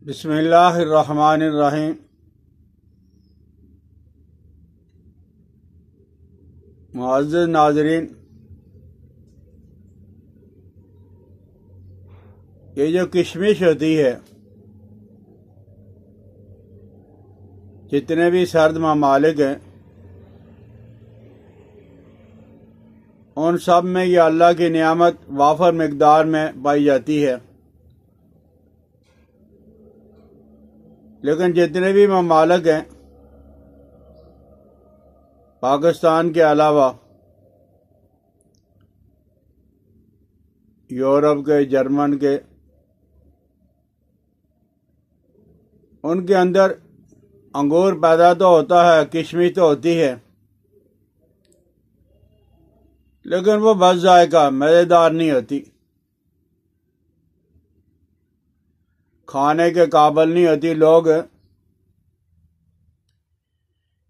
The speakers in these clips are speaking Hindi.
बिस्मिल्लाहिर्रहमानिर्रहीम। मुअज़्ज़ज़ नाज़रीन, ये जो किशमिश होती है, जितने भी सर्द ममालिक हैं उन सब में ये अल्लाह की नियामत वाफर मिकदार में पाई जाती है। लेकिन जितने भी ममालिक हैं पाकिस्तान के अलावा, यूरोप के, जर्मन के, उनके अंदर अंगूर पैदा तो होता है, किशमिश तो होती है, लेकिन वो बस जायका मज़ेदार नहीं होती, खाने के काबिल नहीं होती। लोग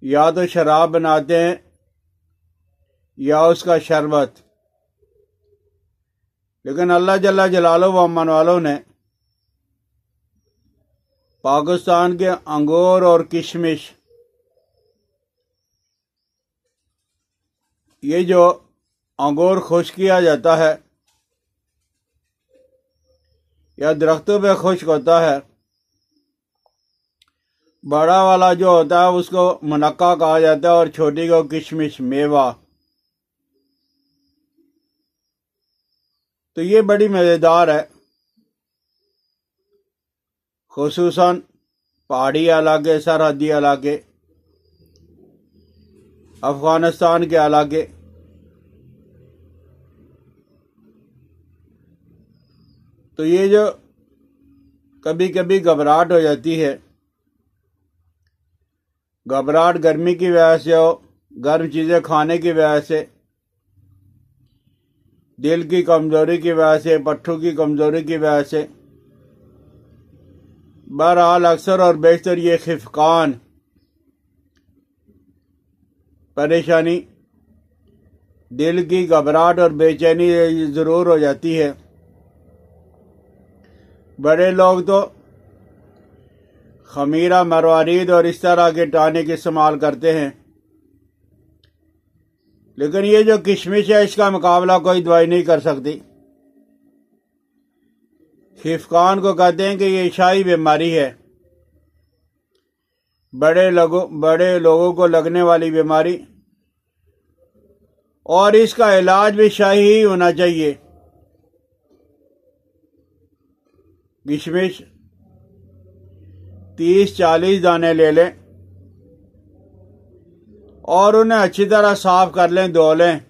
या तो शराब बनाते हैं या उसका शरबत। लेकिन अल्लाह जल्ला जलालो व अमन वालों ने पाकिस्तान के अंगूर और किशमिश, ये जो अंगूर खुश्क किया जाता है या दरख्तों पे खुश्क होता है, बड़ा वाला जो होता है उसको मुनक्का कहा जाता है और छोटी को किशमिश, मेवा। तो ये बड़ी मज़ेदार है, खुसूसन पहाड़ी इलाके, सरहदी इलाके, अफगानिस्तान के इलाके। तो ये जो कभी कभी घबराहट हो जाती है, घबराहट गर्मी की वजह से हो, गर्म चीज़ें खाने की वजह से, दिल की कमज़ोरी की वजह से, पट्ठों की कमज़ोरी की वजह से, बहरहाल अक्सर और बेशतर ये खिफकान, परेशानी, दिल की घबराहट और बेचैनी ज़रूर हो जाती है। बड़े लोग तो खमीरा, मरवारीद और इस तरह के टॉनिक इस्तेमाल करते हैं, लेकिन ये जो किशमिश है इसका मुकाबला कोई दवाई नहीं कर सकती। खिफकान को कहते हैं कि ये शाही बीमारी है, बड़े लोगों को लगने वाली बीमारी, और इसका इलाज भी शाही ही होना चाहिए। किशमिश 30-40 दाने ले लें और उन्हें अच्छी तरह साफ कर लें, धो लें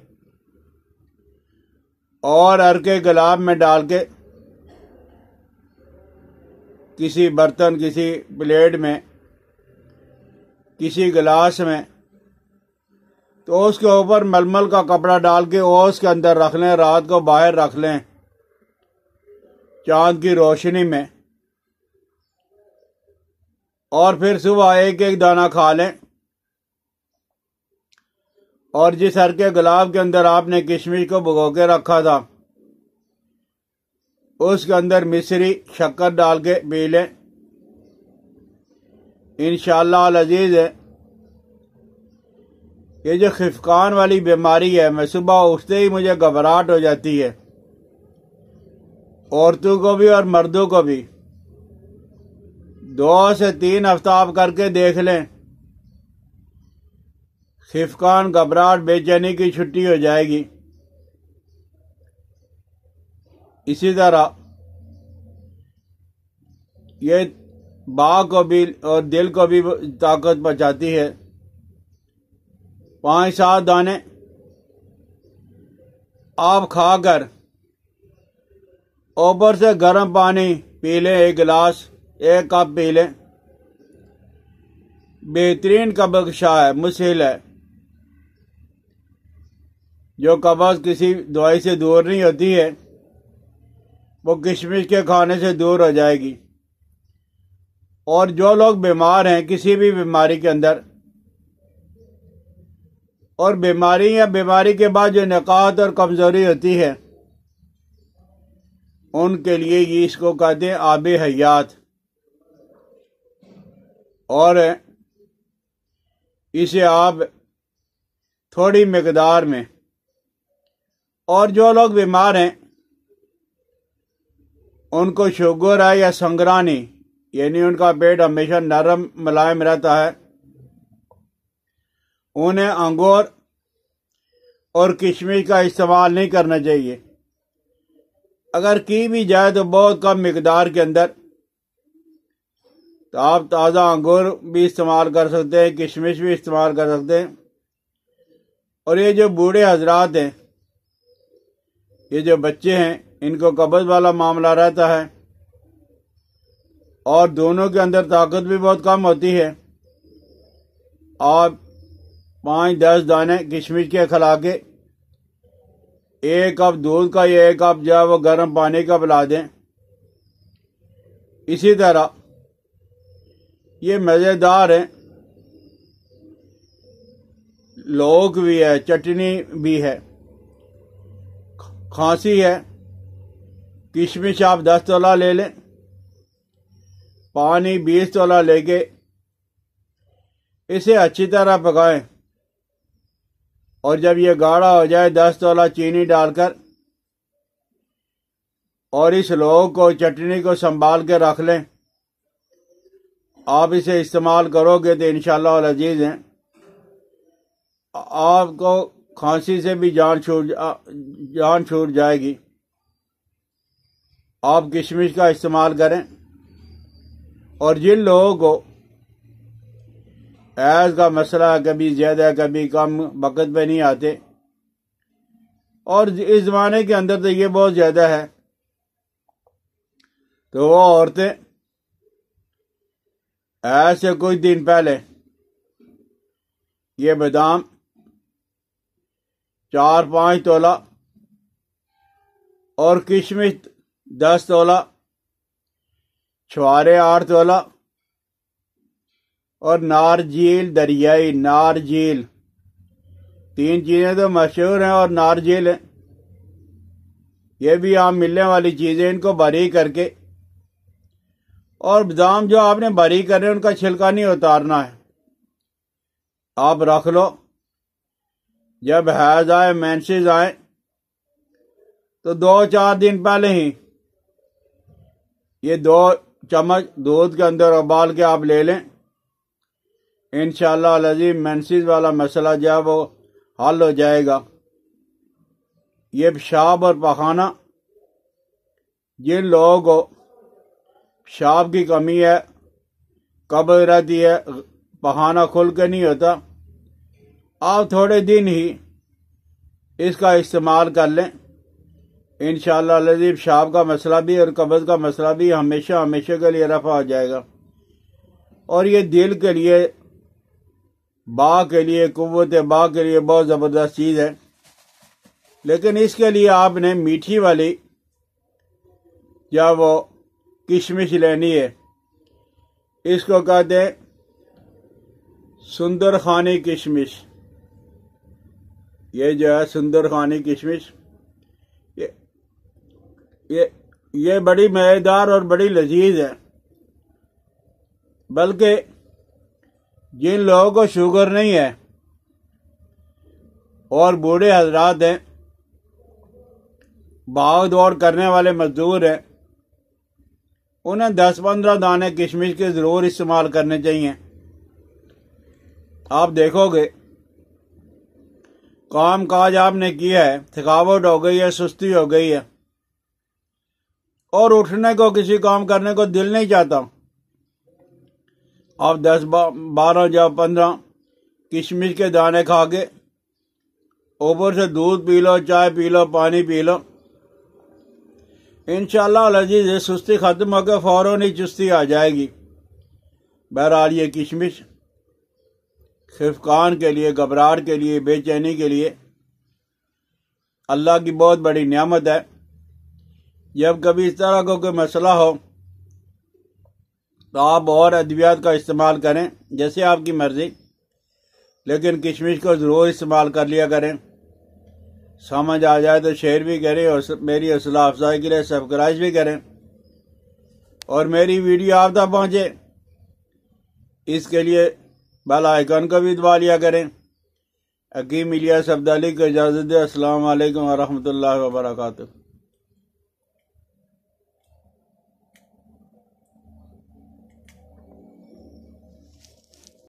और अर्के गुलाब में डाल के किसी बर्तन, किसी प्लेट में, किसी गिलास में, तो उसके ऊपर मलमल का कपड़ा डाल के ओस के अंदर रख लें, रात को बाहर रख लें चांद की रोशनी में, और फिर सुबह एक एक दाना खा लें। और जिस हरके गुलाब के अंदर आपने किशमिश को भिगो के रखा था उसके अंदर मिश्री, शक्कर डाल के पी लें। इंशाअल्लाह अल अजीज है, ये जो खिफकान वाली बीमारी है, मैं सुबह उठते ही मुझे घबराहट हो जाती है, औरतों को भी और मर्दों को भी। 2 से 3 हफ्ता आप करके देख लें, खिफकान, घबराहट, बेचैनी की छुट्टी हो जाएगी। इसी तरह ये बाह को भी और दिल को भी ताकत पहुंचाती है। 5-7 दाने आप खाकर ऊपर से गर्म पानी पी लें, 1 गिलास, 1 कप पी लें। बेहतरीन कब्ज़ है, मुश्किल है। जो कब्ज़ किसी दवाई से दूर नहीं होती है वो किशमिश के खाने से दूर हो जाएगी। और जो लोग बीमार हैं किसी भी बीमारी के अंदर, और बीमारी या बीमारी के बाद जो निकात और कमज़ोरी होती है, उनके लिए ये इसको कहते हैं आब हयात। और इसे आप थोड़ी मिकदार में, और जो लोग बीमार हैं उनको शुगर है या संगरानी, यानी उनका पेट हमेशा नरम मुलायम रहता है, उन्हें अंगूर और किशमिश का इस्तेमाल नहीं करना चाहिए। अगर की भी जाए तो बहुत कम मिकदार के अंदर। तो आप ताज़ा अंगूर भी इस्तेमाल कर सकते हैं, किशमिश भी इस्तेमाल कर सकते हैं। और ये जो बूढ़े हजरात हैं, ये जो बच्चे हैं, इनको कब्ज़ वाला मामला रहता है और दोनों के अंदर ताकत भी बहुत कम होती है। आप 5-10 दाने किशमिश के खिला के 1 कप दूध का या 1 कप जो है वो गर्म पानी का पिला दें। इसी तरह ये मज़ेदार है, लौक भी है, चटनी भी है। खांसी है, किशमिश आप 10 तोला ले लें, पानी 20 तोला लेके इसे अच्छी तरह पकाएं, और जब ये गाढ़ा हो जाए 10 तोला चीनी डालकर और इस लौंग को, चटनी को संभाल के रख लें। आप इसे इस्तेमाल करोगे तो इंशाअल्लाह अजीज हैं, आपको खांसी से भी जान छूट जाएगी। आप किशमिश का इस्तेमाल करें। और जिन लोगों को ऐस का मसला कभी ज़्यादा कभी कम, वक़्त पे नहीं आते, और इस ज़माने के अंदर तो ये बहुत ज़्यादा है, तो वो औरतें ऐसे कुछ दिन पहले ये बादाम 4-5 तोला और किशमिश 10 तोला, छुआरे 8 तोला और नारजील, दरियाई नारजील, 3 चीज़ें तो मशहूर हैं और नारजील है, ये भी आम मिलने वाली चीज़ें। इनको बारीक करके, और बादाम जो आपने बारीक कर रहे हैं उनका छिलका नहीं उतारना है, आप रख लो। जब हैज आए, मेंसेस आए, तो 2-4 दिन पहले ही ये 2 चम्मच दूध के अंदर उबाल के आप ले लें। इंशाअल्लाह अज़ीम मेंसेस वाला मसला जो है वो हल हो जाएगा। ये पेशाब और पखाना, जिन लोगों को पेशाब की कमी है, कब्ज़ रहती है, पखाना खुल के नहीं होता, आप थोड़े दिन ही इसका इस्तेमाल कर लें। इंशाअल्लाह अज़ीम पेशाब का मसला भी और कब्ज़ का मसला भी हमेशा हमेशा के लिए रफ़ा हो जाएगा। और ये दिल के लिए, बा के लिए, कुव्वत बा के लिए बहुत ज़बरदस्त चीज़ है। लेकिन इसके लिए आपने मीठी वाली या वो किशमिश लेनी है। इसको कहते हैं सुंदर खानी किशमिश। ये जो है सुंदर खानी किशमिश, ये बड़ी मज़ेदार और बड़ी लजीज है। बल्कि जिन लोगों को शुगर नहीं है और बूढ़े हजरात हैं, भाग दौड़ करने वाले मजदूर हैं, उन्हें 10-15 दाने किशमिश के ज़रूर इस्तेमाल करने चाहिए। आप देखोगे काम काज आपने किया है, थकावट हो गई है, सुस्ती हो गई है, और उठने को, किसी काम करने को दिल नहीं चाहता। आप 10-12 या 15 किशमिश के दाने खा के ऊपर से दूध पी लो, चाय पी लो, पानी पी लो, इंशाअल्लाह अज़ीज़ सुस्ती खत्म होकर फौरन ही चुस्ती आ जाएगी। बहरहाल ये किशमिश खिफकान के लिए, घबराहट के लिए, बेचैनी के लिए अल्लाह की बहुत बड़ी नेमत है। जब कभी इस तरह का कोई मसला हो तो आप और अद्वियात का इस्तेमाल करें, जैसे आपकी मर्जी, लेकिन किशमिश को ज़रूर इस्तेमाल कर लिया करें। समझ आ जाए तो शेयर भी करें और मेरी हौसला अफजाई के लिए सब्सक्राइब भी करें, और मेरी वीडियो आप तक पहुँचे इसके लिए बेल आइकन का भी दबा लिया करें। हकीम इलियास अब्दाली को इजाज़त दे। अस्सलाम वालेकुम व रहमतुल्लाहि व बरकातुहू।